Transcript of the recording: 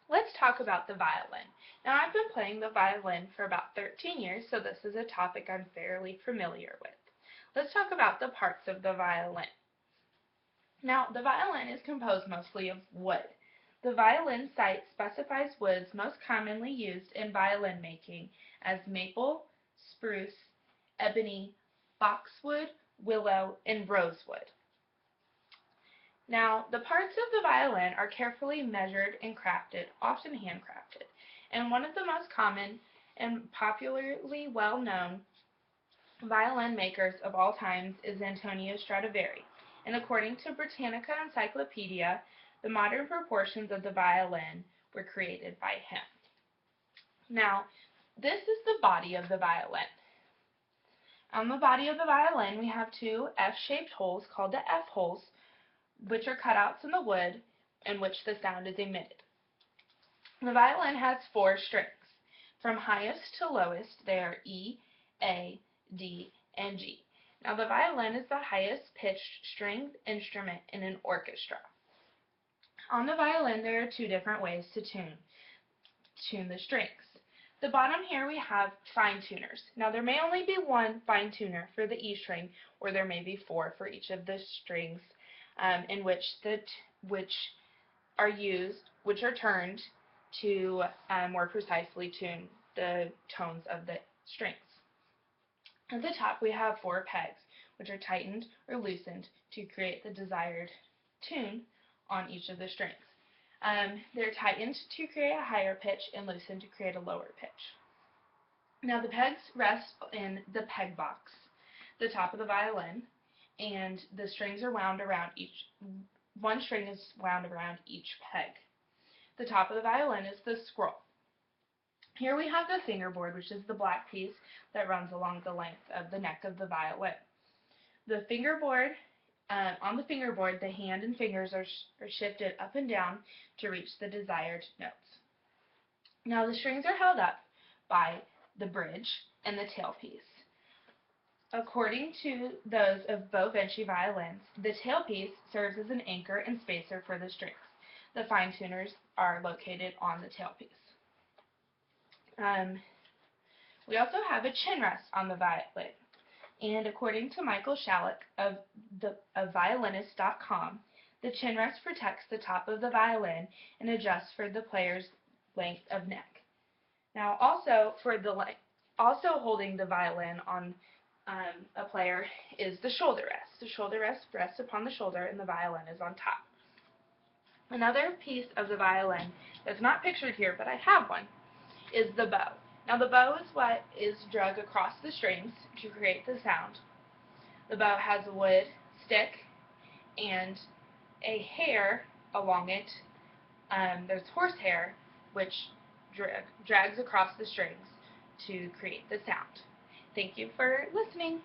Let's talk about the violin. Now, I've been playing the violin for about 13 years, so this is a topic I'm fairly familiar with. Let's talk about the parts of the violin. Now, the violin is composed mostly of wood. The violin site specifies woods most commonly used in violin making as maple, spruce, ebony, boxwood, willow, and rosewood. Now, the parts of the violin are carefully measured and crafted, often handcrafted, and one of the most common and popularly well-known violin makers of all times is Antonio Stradivari, and according to Britannica Encyclopedia, the modern proportions of the violin were created by him. Now, this is the body of the violin. On the body of the violin, we have two F-shaped holes called the F-holes, which are cutouts in the wood in which the sound is emitted. The violin has four strings. From highest to lowest, they are E, A, D, and G. Now, the violin is the highest pitched stringed instrument in an orchestra. On the violin, there are two different ways to tune the strings. The bottom here we have fine tuners. Now, there may only be one fine tuner for the E string, or there may be four for each of the strings in which are turned to more precisely tune the tones of the strings. At the top we have four pegs, which are tightened or loosened to create the desired tune on each of the strings. They're tightened to create a higher pitch and loosened to create a lower pitch. Now, the pegs rest in the peg box, the top of the violin, and the strings are wound around one string is wound around each peg. The top of the violin is the scroll. Here we have the fingerboard, which is the black piece that runs along the length of the neck of the violin. The fingerboard, on the fingerboard, the hand and fingers are shifted up and down to reach the desired notes. Now, the strings are held up by the bridge and the tailpiece. According to those of Bovenci violins, the tailpiece serves as an anchor and spacer for the strings. The fine tuners are located on the tailpiece. We also have a chin rest on the violin, and according to Michael Shalleck of violinist.com, the chin rest protects the top of the violin and adjusts for the player's length of neck. Now, also holding the violin on a player is the shoulder rest. The shoulder rest rests upon the shoulder and the violin is on top. Another piece of the violin that's not pictured here, but I have one, is the bow. Now, the bow is what is drug across the strings to create the sound. The bow has a wood stick and a hair along it. There's horsehair, which drags across the strings to create the sound. Thank you for listening.